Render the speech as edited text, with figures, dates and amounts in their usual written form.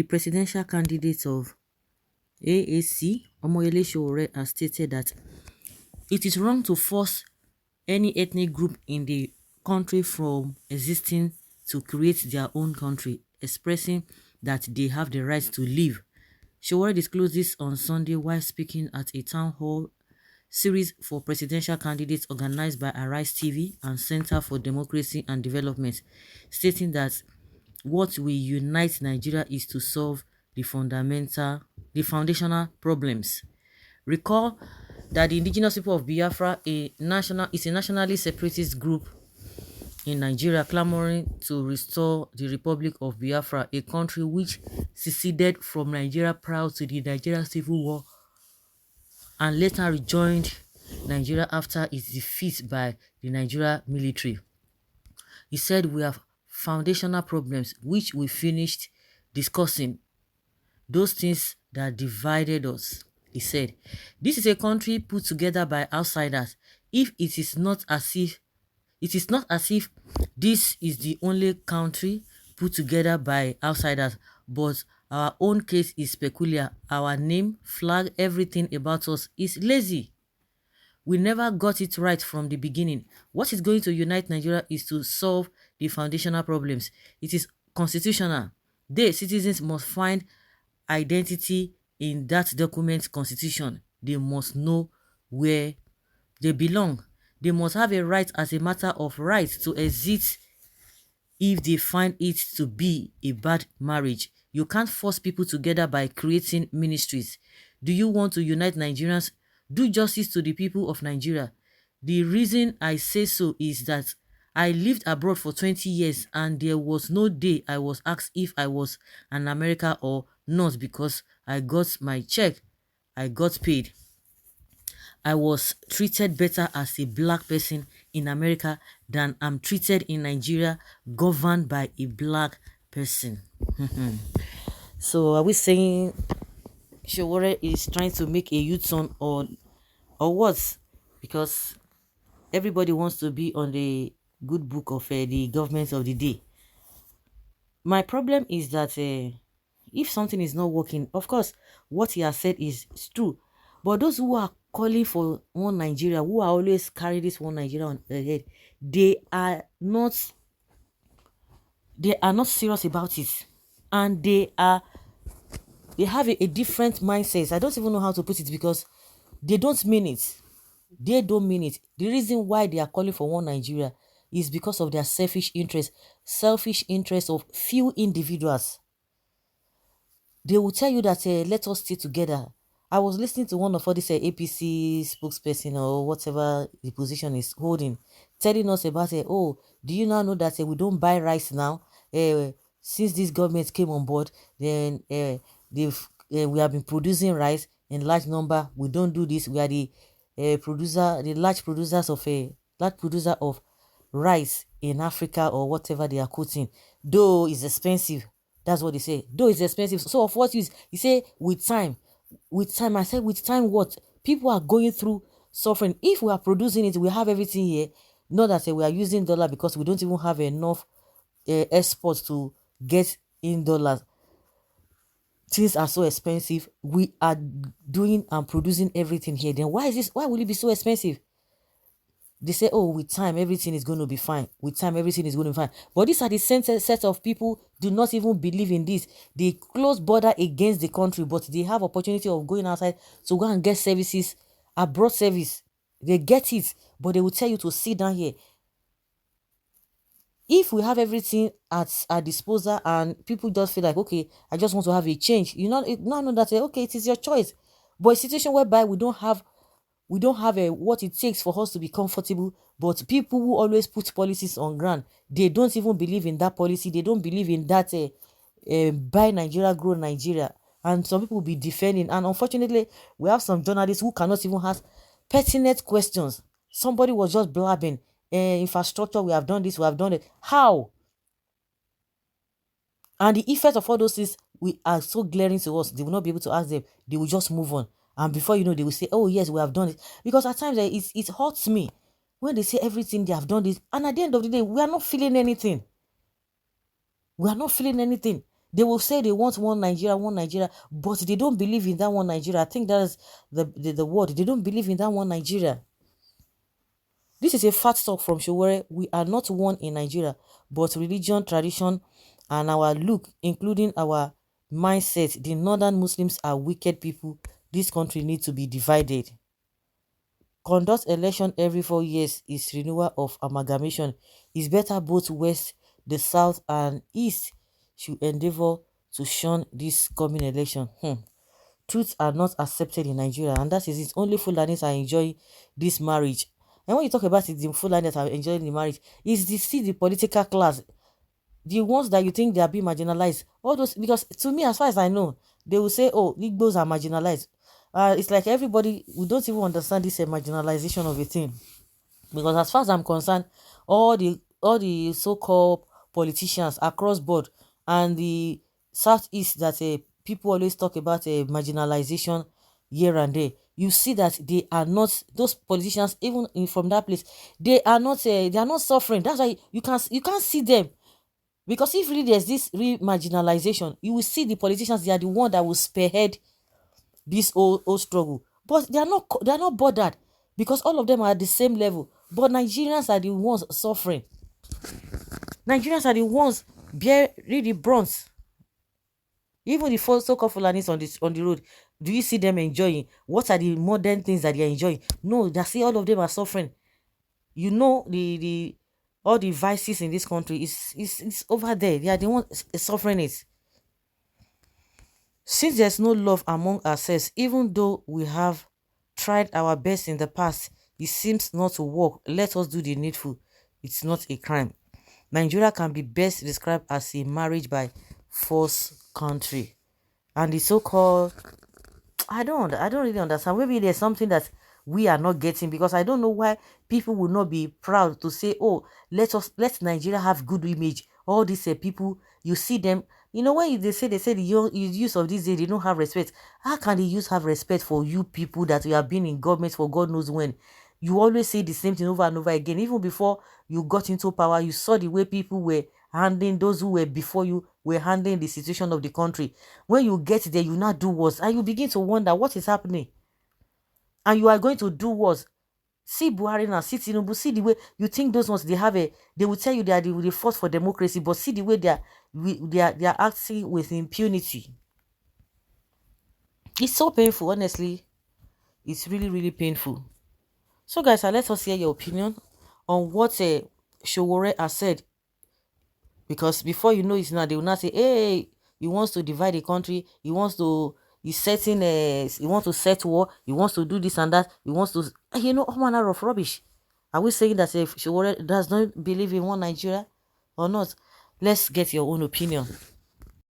presidential candidate of AAC, Omoyele Sowore, has stated that it is wrong to force any ethnic group in the country from existing to create their own country, expressing that they have the right to live. Sowore disclosed this on Sunday while speaking at a town hall series for presidential candidates organized by Arise TV and Center for Democracy and Development, stating that what will unite Nigeria is to solve the foundational problems. Recall that the indigenous people of Biafra is a nationally separatist group in Nigeria clamoring to restore the Republic of Biafra, a country which seceded from Nigeria prior to the Nigerian Civil War and later rejoined Nigeria after its defeat by the Nigeria military. He said we have foundational problems which we finished discussing, those things that divided us. He said, this is a country put together by outsiders. If it is not as if this is the only country put together by outsiders, but our own case is peculiar. Our name, flag, everything about us is lazy. We never got it right from the beginning. What is going to unite Nigeria is to solve the foundational problems. It is constitutional. The citizens must find identity in that document constitution. They must know where they belong. They must have a right as a matter of right to exit if they find it to be a bad marriage. You can't force people together by creating ministries. Do you want to unite Nigerians? Do justice to the people of Nigeria. The reason I say so is that I lived abroad for 20 years and there was no day I was asked if I was an American or not because I got my check. I got paid. I was treated better as a black person in America than I'm treated in Nigeria, governed by a black person. So are we saying Sowore is trying to make a U-turn or what? Because everybody wants to be on the good book of the government of the day. My problem is that if something is not working, of course, what he has said is true. But those who are calling for one Nigeria, who are always carrying this one Nigeria on their head, they are not serious about it. And they have a different mindset. I don't even know how to put it because they don't mean it. They don't mean it. The reason why they are calling for one Nigeria is because of their selfish interest of few individuals. They will tell you that let us stay together. I was listening to one of all these APC spokesperson or whatever the position is holding, telling us about oh, do you now know that we don't buy rice now? Since this government came on board, then we have been producing rice in large number. We don't do this. We are the large producer of rice in Africa or whatever they are quoting. Though it's expensive, that's what they say. Though it's expensive, so of what use? You say with time. I said with time what? People are going through suffering. If we are producing it, we have everything here. Not that we are using dollar because we don't even have enough exports to get in dollars. Things are so expensive. We are doing and producing everything here. Then why will it be so expensive? They say, oh, with time, everything is going to be fine. With time, everything is going to be fine. But these are the same set of people do not even believe in this. They close border against the country, but they have opportunity of going outside to go and get services, abroad service. They get it, but they will tell you to sit down here. If we have everything at our disposal and people just feel like, okay, I just want to have a change, you know that, okay, it is your choice. But a situation whereby we don't have what it takes for us to be comfortable, but people who always put policies on ground, they don't even believe in that policy. They don't believe in that buy Nigeria, grow Nigeria. And some people will be defending. And unfortunately, we have some journalists who cannot even ask pertinent questions. Somebody was just blabbing. Infrastructure, we have done this, we have done it. How? And the effect of all those things we are so glaring to us, they will not be able to ask them. They will just move on. And before you know, they will say, oh yes, we have done it. Because at times it hurts me when they say everything they have done this. And at the end of the day, we are not feeling anything. We are not feeling anything. They will say they want one Nigeria, but they don't believe in that one Nigeria. I think that's the word. They don't believe in that one Nigeria. This is a fat talk from Sowore. We are not one in Nigeria, but religion, tradition, and our look, including our mindset. The northern Muslims are wicked people. This country needs to be divided. Conduct election every 4 years is renewal of amalgamation. It's better both west, the south, and east should endeavor to shun this coming election. Truths are not accepted in Nigeria, and that is it. Only Fulanis are enjoying this marriage. And when you talk about it, the Fulani that are enjoying the marriage, is the see the political class, the ones that you think they are being marginalized. All those, because to me, as far as I know, they will say, "Oh, Igbos are marginalized." It's like everybody, we don't even understand this marginalization of a thing. Because as far as I'm concerned, all the so-called politicians across board and the southeast that people always talk about marginalization here and there, you see that they are not, those politicians, even from that place, they are not suffering. That's why you can't see them. Because if really there's this real marginalization, you will see the politicians, they are the one that will spearhead this whole struggle. But they are not bothered, because all of them are at the same level. But Nigerians are the ones suffering. Nigerians are the ones bearing the brunt. Even the so-called Fulanis on the road, do you see them enjoying? What are the modern things that they are enjoying? No, they see all of them are suffering. You know, the all the vices in this country is over there. They are the ones suffering it. Since there's no love among ourselves, even though we have tried our best in the past, it seems not to work. Let us do the needful. It's not a crime. Nigeria can be best described as a marriage by force country. And the so-called, I don't really understand. Maybe there's something that we are not getting, because I don't know why people will not be proud to say, "Oh, let Nigeria have good image." All these people, you see them, when they say the use of this day, they don't have respect. How can the youth have respect for you people that you have been in government for God knows when? You always say the same thing over and over again. Even before you got into power, you saw the way people were handling, those who were before you were handling the situation of the country. When you get there, you now do worse, and you begin to wonder what is happening. And you are going to do worse. See Buhari now, see Tinubu, see the way you think those ones, they will tell you they are the force for democracy, but see the way they are acting with impunity. It's so painful, honestly. It's really, really painful. So guys, let us hear your opinion on what Sowore has said. Because before you know it now, they will not say, "Hey, he wants to divide the country, he's setting he wants to set war, he wants to do this and that, he wants to," all manner of rubbish. Are we saying that if Sowore does not believe in one Nigeria or not? Let's get your own opinion.